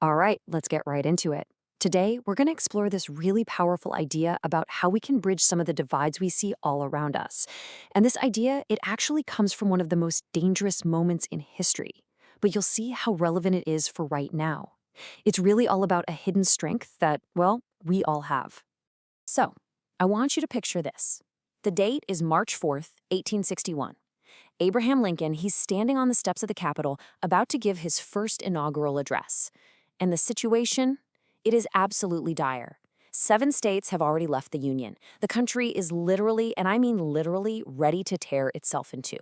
All right, let's get right into it. Today, we're going to explore this really powerful idea about how we can bridge some of the divides we see all around us. And this idea, it actually comes from one of the most dangerous moments in history. But you'll see how relevant it is for right now. It's really all about a hidden strength that, well, we all have. So, I want you to picture this. The date is March 4th, 1861. Abraham Lincoln, he's standing on the steps of the Capitol about to give his first inaugural address. And the situation? It is absolutely dire. 7 states have already left the Union. The country is literally, and I mean literally, ready to tear itself in two.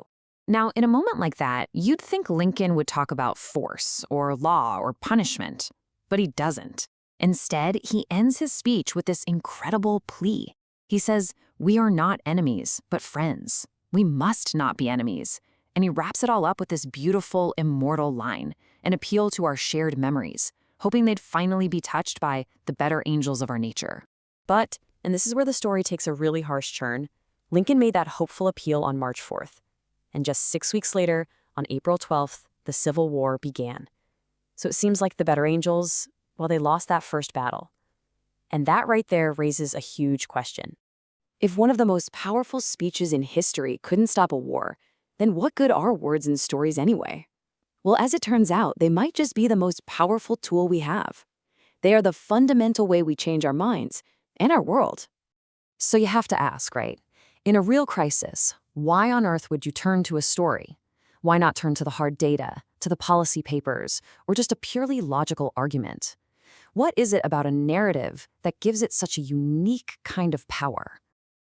Now, in a moment like that, you'd think Lincoln would talk about force or law or punishment, but he doesn't. Instead, he ends his speech with this incredible plea. He says, "We are not enemies, but friends. We must not be enemies." And he wraps it all up with this beautiful, immortal line, an appeal to our shared memories, hoping they'd finally be touched by the better angels of our nature. But, and this is where the story takes a really harsh turn, Lincoln made that hopeful appeal on March 4th. And just 6 weeks later, on April 12th, the Civil War began. So it seems like the better angels, well, they lost that first battle. And that right there raises a huge question. If one of the most powerful speeches in history couldn't stop a war, then what good are words and stories anyway? Well, as it turns out, they might just be the most powerful tool we have. They are the fundamental way we change our minds and our world. So you have to ask, right? In a real crisis, why on earth would you turn to a story? Why not turn to the hard data, to the policy papers, or just a purely logical argument? What is it about a narrative that gives it such a unique kind of power?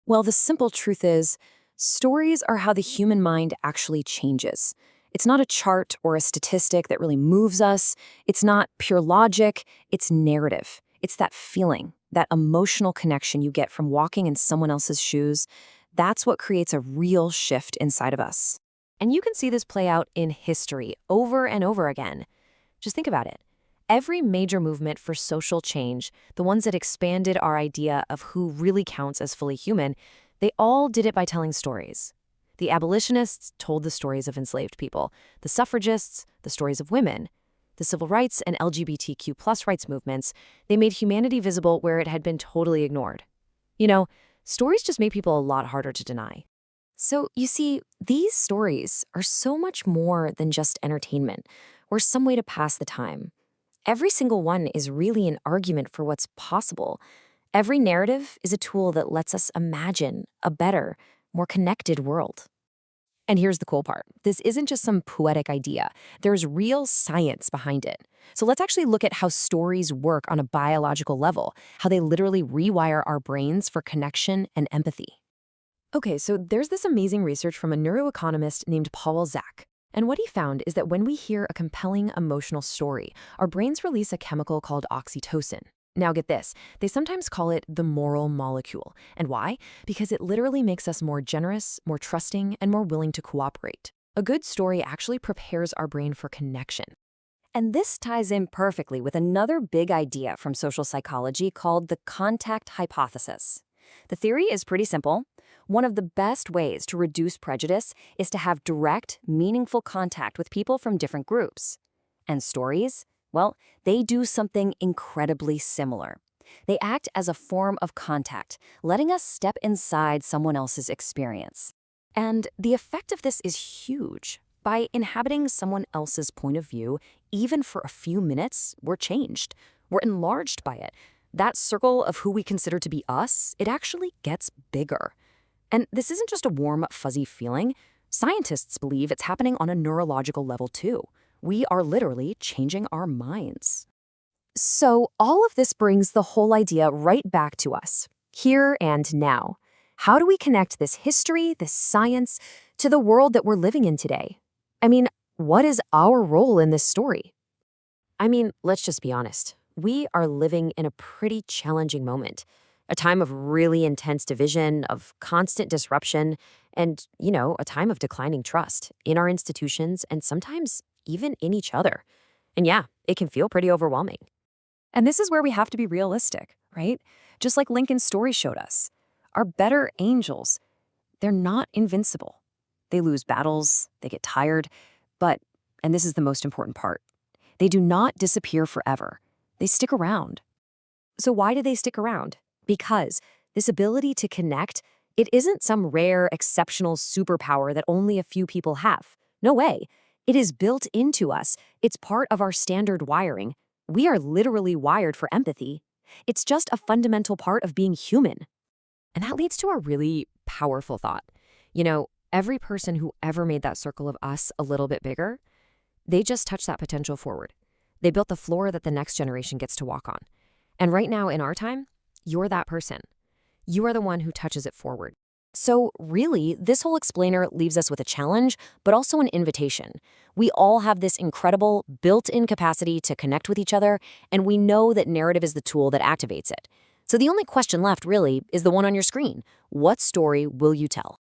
Well, the simple truth is, stories are how the human mind actually changes. It's not a chart or a statistic that really moves us. It's not pure logic. It's narrative. It's that feeling, that emotional connection you get from walking in someone else's shoes. That's what creates a real shift inside of us. And you can see this play out in history over and over again. Just think about it. Every major movement for social change, the ones that expanded our idea of who really counts as fully human, they all did it by telling stories. The abolitionists told the stories of enslaved people, the suffragists, the stories of women. The civil rights and LGBTQ+ rights movements, they made humanity visible where it had been totally ignored. You know, stories just make people a lot harder to deny. So, you see, these stories are so much more than just entertainment or some way to pass the time. Every single one is really an argument for what's possible. Every narrative is a tool that lets us imagine a better, more connected world. And here's the cool part. This isn't just some poetic idea. There's real science behind it. So let's actually look at how stories work on a biological level, how they literally rewire our brains for connection and empathy. Okay, so there's this amazing research from a neuroeconomist named Paul Zak. And what he found is that when we hear a compelling emotional story, our brains release a chemical called oxytocin. Now get this, they sometimes call it the moral molecule. And why? Because it literally makes us more generous, more trusting, and more willing to cooperate. A good story actually prepares our brain for connection. And this ties in perfectly with another big idea from social psychology called the contact hypothesis. The theory is pretty simple. One of the best ways to reduce prejudice is to have direct, meaningful contact with people from different groups. And stories? Well, they do something incredibly similar. They act as a form of contact, letting us step inside someone else's experience. And the effect of this is huge. By inhabiting someone else's point of view, even for a few minutes, we're changed. We're enlarged by it. That circle of who we consider to be us, it actually gets bigger. And this isn't just a warm, fuzzy feeling. Scientists believe it's happening on a neurological level too. We are literally changing our minds. So all of this brings the whole idea right back to us, here and now. How do we connect this history, this science, to the world that we're living in today? I mean, what is our role in this story? Let's just be honest. We are living in a pretty challenging moment. A time of really intense division, of constant disruption, and, a time of declining trust in our institutions and sometimes even in each other. And yeah, it can feel pretty overwhelming. And this is where we have to be realistic, right? Just like Lincoln's story showed us. Our better angels, they're not invincible. They lose battles, they get tired, but, and this is the most important part, They do not disappear forever. They stick around. So why do they stick around? Because this ability to connect, it isn't some rare, exceptional superpower that only a few people have. No way. It is built into us. It's part of our standard wiring. We are literally wired for empathy. It's just a fundamental part of being human. And that leads to a really powerful thought. Every person who ever made that circle of us a little bit bigger, they just touched that potential forward. They built the floor that the next generation gets to walk on. And right now, in our time, you're that person. You are the one who touches it forward. So really, this whole explainer leaves us with a challenge, but also an invitation. We all have this incredible built-in capacity to connect with each other, and we know that narrative is the tool that activates it. So the only question left, really, is the one on your screen. What story will you tell?